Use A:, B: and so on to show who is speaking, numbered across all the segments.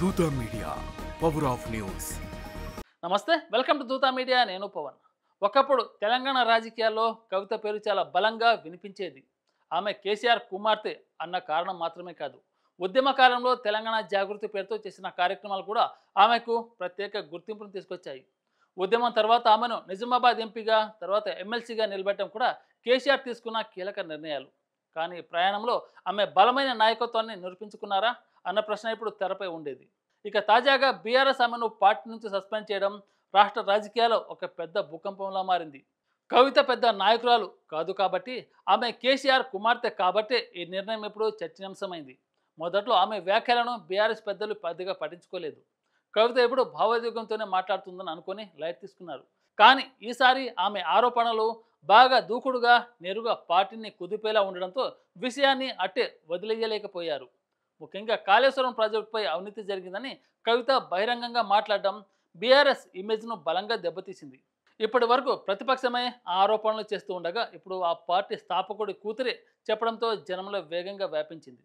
A: దూత media power of news.
B: నమస్తే, welcome to Dootha media. నేను పవన్. ఒకప్పుడు తెలంగాణ రాజకీయాల్లో కవిత పేరు చాలా బలంగా వినిపించేది. ఆమె కేసీఆర్ కుమార్తె అన్న కారణం మాత్రమే కాదు, ఉద్యమ కాలంలో తెలంగాణ జాగృతి పేరుతో చేసిన కార్యక్రమాలు కూడా ఆమెకు ప్రత్యేక గుర్తింపును తీసుకొచ్చాయి. ఉద్యమం తర్వాత ఆమెను నిజామాబాద్ ఎంపీగా, తర్వాత ఎమ్మెల్సీగా నిలబెట్టడం కూడా కేసీఆర్ తీసుకున్న కీలక నిర్ణయాలు. కానీ ప్రయాణంలో ఆమె బలమైన నాయకత్వాన్ని నిరూపించుకున్నారా అన్న ప్రశ్న ఇప్పుడు తెరపై ఉండేది. ఇక తాజాగా బీఆర్ఎస్ ఆమెను పార్టీ నుంచి సస్పెండ్ చేయడం రాష్ట్ర రాజకీయాల్లో ఒక పెద్ద భూకంపంలా మారింది. కవిత పెద్ద నాయకురాలు కాదు కాబట్టి, ఆమె కేసీఆర్ కుమార్తె కాబట్టే ఈ నిర్ణయం ఇప్పుడు చర్చనీయాంశమైంది. మొదట్లో ఆమె వ్యాఖ్యలను బీఆర్ఎస్ పెద్దలు పెద్దగా పట్టించుకోలేదు. కవిత ఇప్పుడు భావోద్వేగంతోనే మాట్లాడుతుందని అనుకుని లైట్ తీసుకున్నారు. కానీ ఈసారి ఆమె ఆరోపణలు బాగా దూకుడుగా, నేరుగా పార్టీని కుదిపేలా ఉండడంతో విషయాన్ని అట్టే వదిలేయలేకపోయారు. ముఖ్యంగా కాళేశ్వరం ప్రాజెక్టుపై అవినీతి జరిగిందని కవిత బహిరంగంగా మాట్లాడడం బీఆర్ఎస్ ఇమేజ్ను బలంగా దెబ్బతీసింది. ఇప్పటి వరకు ప్రతిపక్షమే ఆ ఆరోపణలు చేస్తూ ఉండగా, ఇప్పుడు ఆ పార్టీ స్థాపకుడి కూతురే చెప్పడంతో జనంలో వేగంగా వ్యాపించింది.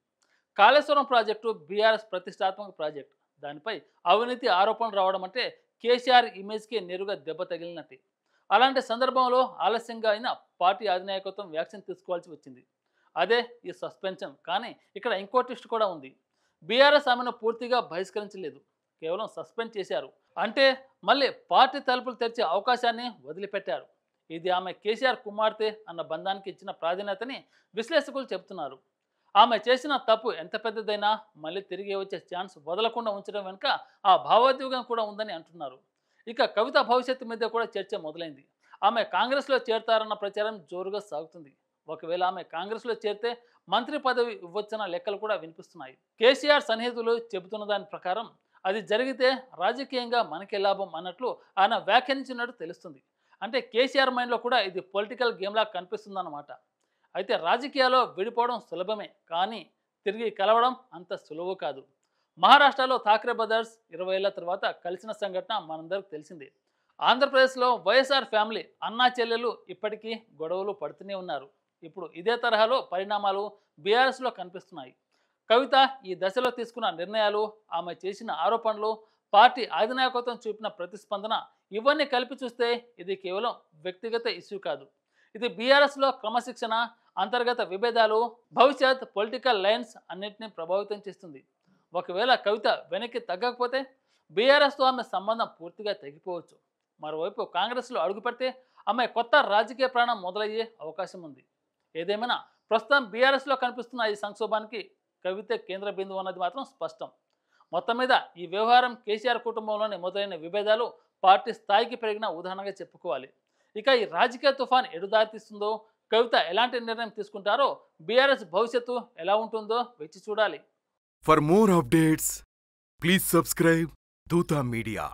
B: కాళేశ్వరం ప్రాజెక్టు బీఆర్ఎస్ ప్రతిష్టాత్మక ప్రాజెక్టు. దానిపై అవినీతి ఆరోపణలు రావడం అంటే కేసీఆర్ ఇమేజ్కి నేరుగా దెబ్బ తగిలినట్టే. అలాంటి సందర్భంలో ఆలస్యంగా అయినా పార్టీ అధినాయకత్వం వ్యాక్సిన్ తీసుకోవాల్సి వచ్చింది. అదే ఈ సస్పెన్షన్. కానీ ఇక్కడ ఇంకో ట్విస్ట్ కూడా ఉంది. బీఆర్ఎస్ ఆమెను పూర్తిగా బహిష్కరించలేదు, కేవలం సస్పెండ్ చేశారు. అంటే మళ్ళీ పార్టీ తలుపులు తెరిచే అవకాశాన్ని వదిలిపెట్టారు. ఇది ఆమె కేసీఆర్ కుమార్తె అన్న బంధానికి ఇచ్చిన ప్రాధాన్యతని విశ్లేషకులు చెబుతున్నారు. ఆమె చేసిన తప్పు ఎంత పెద్దదైనా మళ్ళీ తిరిగి వచ్చే ఛాన్స్ వదలకుండా ఉంచడం వెనుక ఆ భావోద్వేగం కూడా ఉందని అంటున్నారు. ఇక కవిత భవిష్యత్తు మీద కూడా చర్చ మొదలైంది. ఆమె కాంగ్రెస్లో చేరతారన్న ప్రచారం జోరుగా సాగుతుంది. ఒకవేళ ఆమె కాంగ్రెస్లో చేరితే మంత్రి పదవి ఇవ్వచ్చన్న లెక్కలు కూడా వినిపిస్తున్నాయి. కేసీఆర్ సన్నిహితులు చెబుతున్న దాని ప్రకారం అది జరిగితే రాజకీయంగా మనకే లాభం అన్నట్లు ఆయన వ్యాఖ్యానించినట్టు తెలుస్తుంది. అంటే కేసీఆర్ మైండ్లో కూడా ఇది పొలిటికల్ గేమ్లా కనిపిస్తుందన్నమాట. అయితే రాజకీయాల్లో విడిపోవడం సులభమే, కానీ తిరిగి కలవడం అంత సులువు కాదు. మహారాష్ట్రలో ఠాక్రే బ్రదర్స్ 20 ఏళ్ల తర్వాత కలిసిన సంఘటన మనందరికి తెలిసిందే. ఆంధ్రప్రదేశ్లో వైఎస్ఆర్ ఫ్యామిలీ అన్నా చెల్లెలు ఇప్పటికీ గొడవలు పడుతూనే ఉన్నారు. ఇప్పుడు ఇదే తరహాలో పరిణామాలు బీఆర్ఎస్లో కనిపిస్తున్నాయి. కవిత ఈ దశలో తీసుకున్న నిర్ణయాలు, ఆమె చేసిన ఆరోపణలు, పార్టీ అధినాయకత్వం చూపిన ప్రతిస్పందన, ఇవన్నీ కలిపి చూస్తే ఇది కేవలం వ్యక్తిగత ఇష్యూ కాదు. ఇది బీఆర్ఎస్లో క్రమశిక్షణ, అంతర్గత విభేదాలు, భవిష్యత్ పొలిటికల్ లైన్స్ అన్నింటినీ ప్రభావితం చేస్తుంది. ఒకవేళ కవిత వెనక్కి తగ్గకపోతే బీఆర్ఎస్తో ఆమె సంబంధం పూర్తిగా తెగిపోవచ్చు. మరోవైపు కాంగ్రెస్లో అడుగుపెడితే ఆమె కొత్త రాజకీయ ప్రాణం మొదలయ్యే అవకాశం ఉంది. ఏదేమైనా ప్రస్తుతం బీఆర్ఎస్లో కనిపిస్తున్న ఈ సంక్షోభానికి కవిత కేంద్ర బిందువు అన్నది మాత్రం స్పష్టం. మొత్తం మీద ఈ వ్యవహారం కేసీఆర్ కుటుంబంలోని మొదలైన విభేదాలు పార్టీ స్థాయికి పెరిగిన ఉదాహరణగా చెప్పుకోవాలి. ఇక ఈ రాజకీయ తుఫాన్ ఎటు దారితీస్తుందో, కవిత ఎలాంటి నిర్ణయం తీసుకుంటారో, బీఆర్ఎస్ భవిష్యత్తు ఎలా ఉంటుందో వేచి చూడాలి.
A: For more updates please subscribe దూత మీడియా.